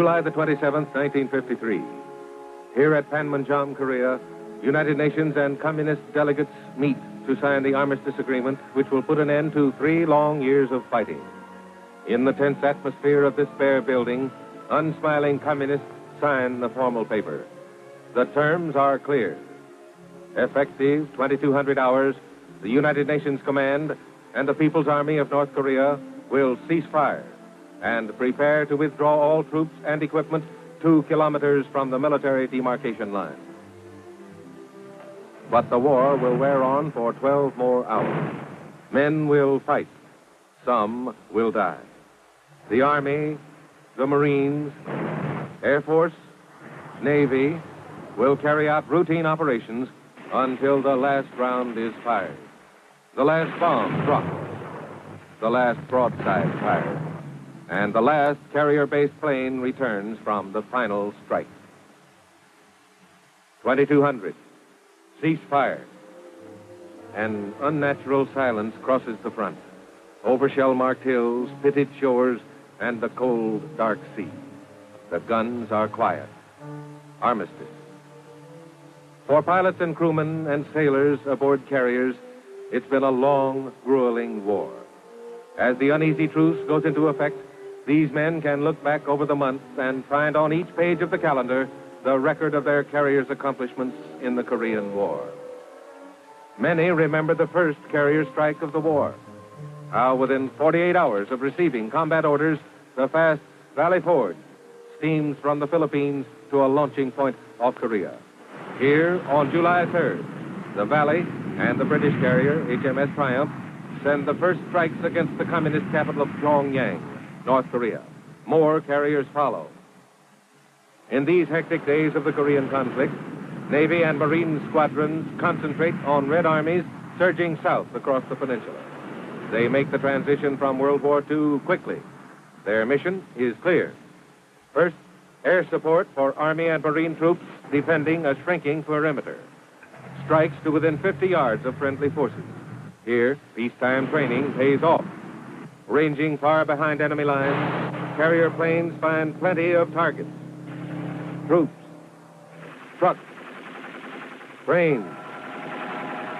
July the 27th, 1953. Here at Panmunjom, Korea, United Nations and Communist delegates meet to sign the armistice agreement, which will put an end to 3 long years of fighting. In the tense atmosphere of this bare building, unsmiling communists sign the formal paper. The terms are clear. Effective 2,200 hours, the United Nations Command and the People's Army of North Korea will cease fire and prepare to withdraw all troops and equipment 2 kilometers from the military demarcation line. But the war will wear on for 12 more hours. Men will fight. Some will die. The Army, the Marines, Air Force, Navy will carry out routine operations until the last round is fired, the last bomb dropped, the last broadside fired, and the last carrier-based plane returns from the final strike. 2,200. Cease fire. An unnatural silence crosses the front, over shell-marked hills, pitted shores, and the cold, dark sea. The guns are quiet. Armistice. For pilots and crewmen and sailors aboard carriers, it's been a long, grueling war. As the uneasy truce goes into effect, these men can look back over the months and find on each page of the calendar the record of their carriers' accomplishments in the Korean War. Many remember the first carrier strike of the war. How within 48 hours of receiving combat orders, the fast Valley Forge steams from the Philippines to a launching point off Korea. Here, on July 3rd, the Valley and the British carrier, HMS Triumph, send the first strikes against the communist capital of Pyongyang, North Korea. More carriers follow. In these hectic days of the Korean conflict, Navy and Marine squadrons concentrate on Red Armies surging south across the peninsula. They make the transition from World War II quickly. Their mission is clear. First, air support for Army and Marine troops defending a shrinking perimeter. Strikes to within 50 yards of friendly forces. Here, peacetime training pays off. Ranging far behind enemy lines, carrier planes find plenty of targets. Troops, trucks, trains,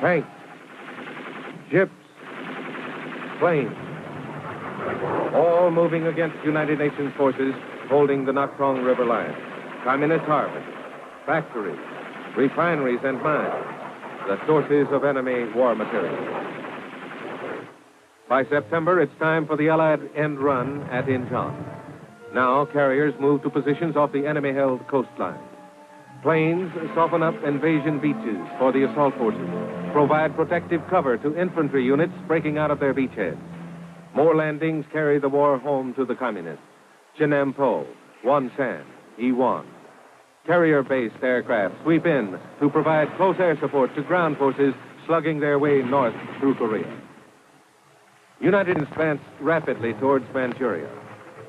tanks, ships, planes, all moving against United Nations forces holding the Nakong River line. Communist harvests, factories, refineries, and mines, the sources of enemy war material. By September, it's time for the Allied end run at Incheon. Now, carriers move to positions off the enemy-held coastline. Planes soften up invasion beaches for the assault forces, provide protective cover to infantry units breaking out of their beachheads. More landings carry the war home to the communists. Chinampo, Wonsan, Iwon. Carrier-based aircraft sweep in to provide close air support to ground forces slugging their way north through Korea. United States advance rapidly towards Manchuria,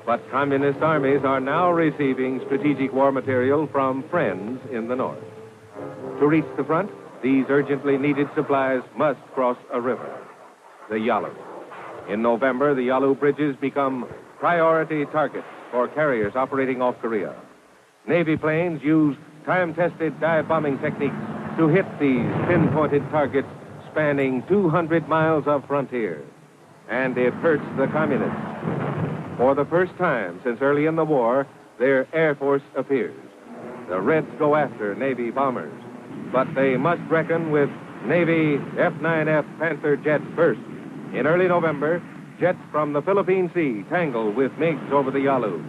but communist armies are now receiving strategic war material from friends in the north. To reach the front, these urgently needed supplies must cross a river, the Yalu. In November, the Yalu bridges become priority targets for carriers operating off Korea. Navy planes use time-tested dive bombing techniques to hit these pinpointed targets spanning 200 miles of frontier. And it hurts the communists. For the first time since early in the war, their Air Force appears. The Reds go after Navy bombers, but they must reckon with Navy F-9F Panther jets first. In early November, jets from the Philippine Sea tangle with MiGs over the Yalu.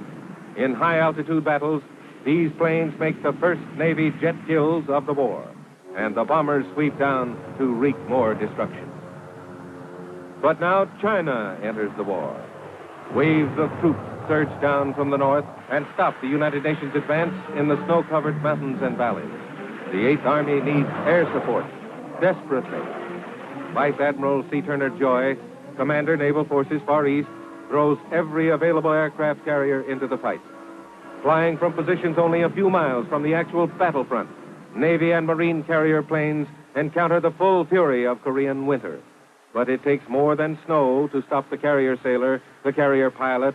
In high-altitude battles, these planes make the first Navy jet kills of the war, and the bombers sweep down to wreak more destruction. But now China enters the war. Waves of troops surge down from the north and stop the United Nations advance in the snow-covered mountains and valleys. The 8th Army needs air support desperately. Vice Admiral C. Turner Joy, Commander, Naval Forces Far East, throws every available aircraft carrier into the fight. Flying from positions only a few miles from the actual battlefront, Navy and Marine carrier planes encounter the full fury of Korean winter. But it takes more than snow to stop the carrier sailor, the carrier pilot.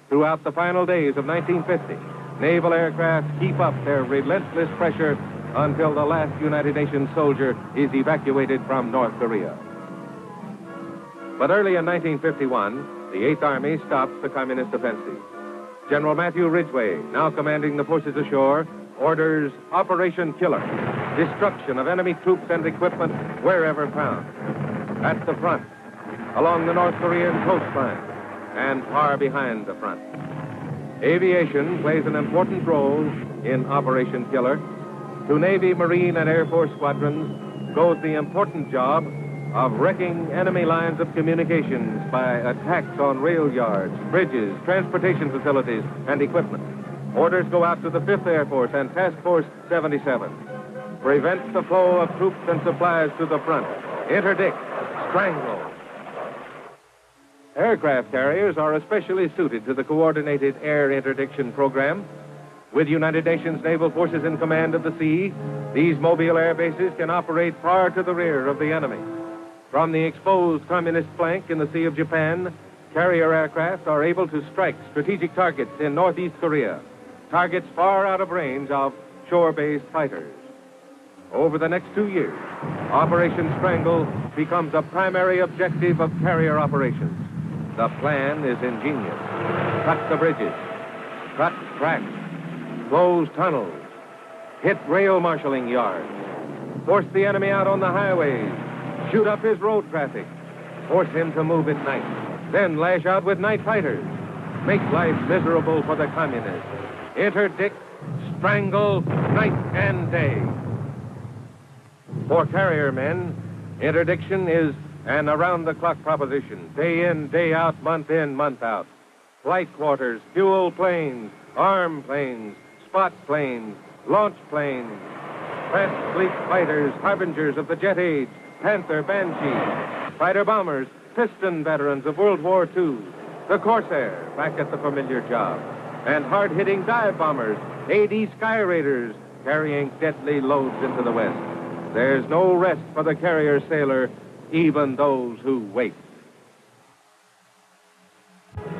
Throughout the final days of 1950, naval aircraft keep up their relentless pressure until the last United Nations soldier is evacuated from North Korea. But early in 1951, the Eighth Army stops the communist offensive. General Matthew Ridgway, now commanding the forces ashore, orders Operation Killer, destruction of enemy troops and equipment wherever found. At the front, along the North Korean coastline, and far behind the front. Aviation plays an important role in Operation Killer. To Navy, Marine, and Air Force squadrons goes the important job of wrecking enemy lines of communications by attacks on rail yards, bridges, transportation facilities, and equipment. Orders go out to the 5th Air Force and Task Force 77. Prevent the flow of troops and supplies to the front. Interdict. Strangle. Aircraft carriers are especially suited to the coordinated air interdiction program. With United Nations naval forces in command of the sea, these mobile air bases can operate far to the rear of the enemy. From the exposed communist flank in the Sea of Japan, carrier aircraft are able to strike strategic targets in Northeast Korea, targets far out of range of shore-based fighters. Over the next 2 years, Operation Strangle becomes a primary objective of carrier operations. The plan is ingenious. Cut the bridges, cut tracks, close tunnels, hit rail marshaling yards, force the enemy out on the highways, shoot up his road traffic, force him to move at night, then lash out with night fighters, make life miserable for the communists, interdict, strangle, night and day. For carrier men, interdiction is an around-the-clock proposition, day in, day out, month in, month out. Flight quarters, fuel planes, arm planes, spot planes, launch planes, fast fleet fighters, harbingers of the jet age, Panther, Banshee, fighter-bombers, piston veterans of World War II, the Corsair, back at the familiar job, and hard-hitting dive bombers, AD Sky Raiders, carrying deadly loads into the West. There's no rest for the carrier sailor, even those who wait.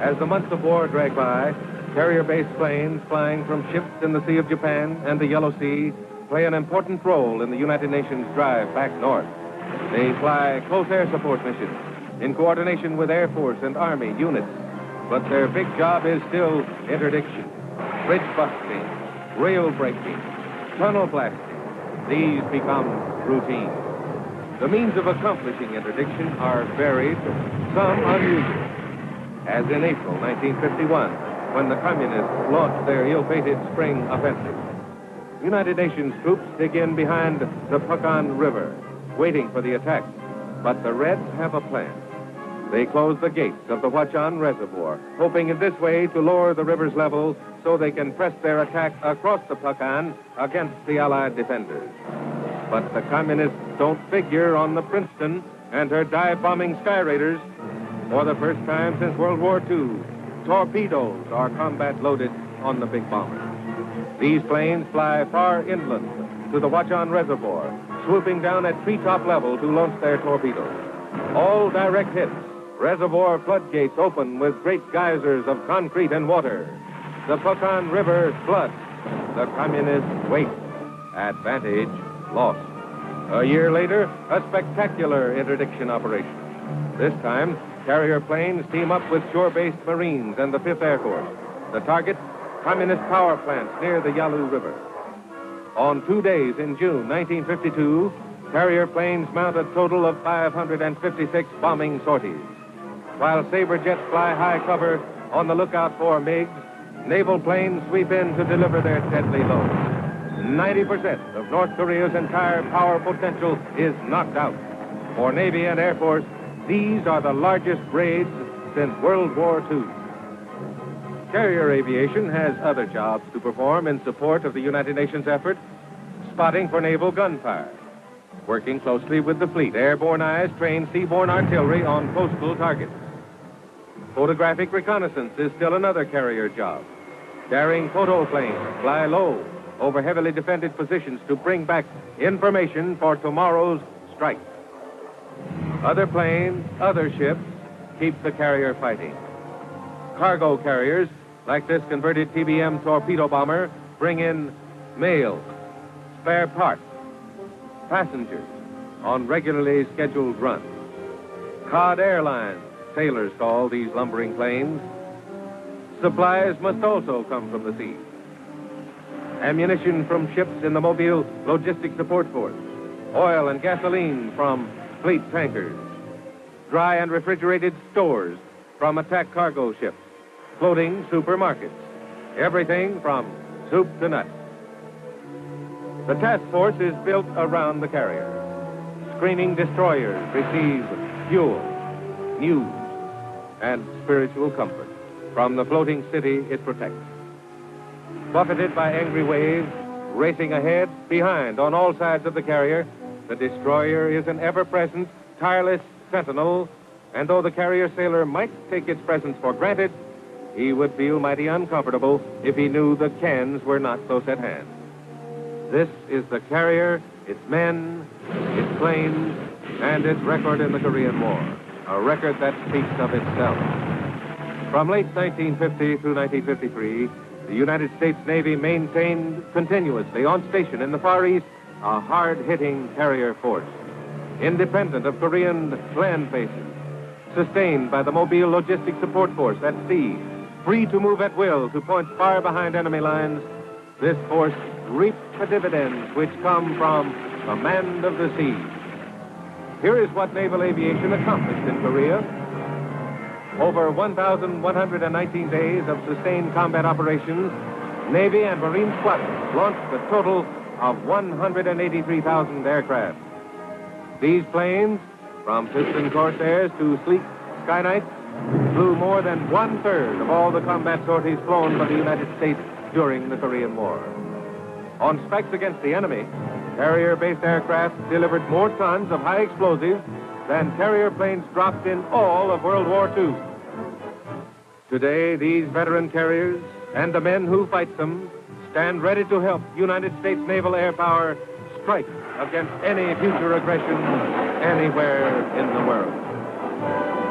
As the months of war drag by, carrier-based planes flying from ships in the Sea of Japan and the Yellow Sea play an important role in the United Nations drive back north. They fly close air support missions in coordination with Air Force and Army units. But their big job is still interdiction, bridge busting, rail breaking, tunnel blasting. These become routine. The means of accomplishing interdiction are varied, some unusual. As in April 1951, when the communists launched their ill-fated spring offensive. United Nations troops dig in behind the Pukan River, waiting for the attack. But the Reds have a plan. They close the gates of the Huachan Reservoir, hoping in this way to lower the river's level so they can press their attack across the Pukan against the Allied defenders. But the communists don't figure on the Princeton and her dive-bombing Sky Raiders. For the first time since World War II, torpedoes are combat-loaded on the big bombers. These planes fly far inland to the Huachan Reservoir, swooping down at treetop level to launch their torpedoes. All direct hits. Reservoir floodgates open with great geysers of concrete and water. The Pukan River floods. The communists wait. Advantage lost. A year later, a spectacular interdiction operation. This time, carrier planes team up with shore-based Marines and the 5th Air Force. The target, communist power plants near the Yalu River. On 2 days in June 1952, carrier planes mount a total of 556 bombing sorties. While Sabre jets fly high cover on the lookout for MiGs, naval planes sweep in to deliver their deadly load. 90% of North Korea's entire power potential is knocked out. For Navy and Air Force, these are the largest raids since World War II. Carrier aviation has other jobs to perform in support of the United Nations effort. Spotting for naval gunfire. Working closely with the fleet, airborne eyes train seaborne artillery on coastal targets. Photographic reconnaissance is still another carrier job. Carrying photo planes fly low over heavily defended positions to bring back information for tomorrow's strike. Other planes, other ships keep the carrier fighting. Cargo carriers like this converted TBM torpedo bomber, bring in mail, spare parts, passengers on regularly scheduled runs. Cod Airlines, sailors call these lumbering planes. Supplies must also come from the sea. Ammunition from ships in the Mobile Logistics Support Force. Oil and gasoline from fleet tankers. Dry and refrigerated stores from attack cargo ships. Floating supermarkets. Everything from soup to nuts. The task force is built around the carrier. Screening destroyers receive fuel, news, and spiritual comfort from the floating city it protects. Buffeted by angry waves, racing ahead, behind, on all sides of the carrier, the destroyer is an ever-present, tireless sentinel, and though the carrier sailor might take its presence for granted, he would feel mighty uncomfortable if he knew the cans were not close at hand. This is the carrier, its men, its planes, and its record in the Korean War, a record that speaks of itself. From late 1950 through 1953, the United States Navy maintained continuously on station in the Far East a hard-hitting carrier force, independent of Korean land bases, sustained by the Mobile Logistics Support Force at sea, free to move at will to points far behind enemy lines. This force reaps the dividends which come from command of the sea. Here is what naval aviation accomplished in Korea. Over 1,119 days of sustained combat operations, Navy and Marine squadrons launched a total of 183,000 aircraft. These planes, from piston Corsairs to sleek Skyknights, flew more than one-third of all the combat sorties flown by the United States during the Korean War. On strikes against the enemy, carrier-based aircraft delivered more tons of high explosives than carrier planes dropped in all of World War II. Today, these veteran carriers and the men who fight them stand ready to help United States naval air power strike against any future aggression anywhere in the world.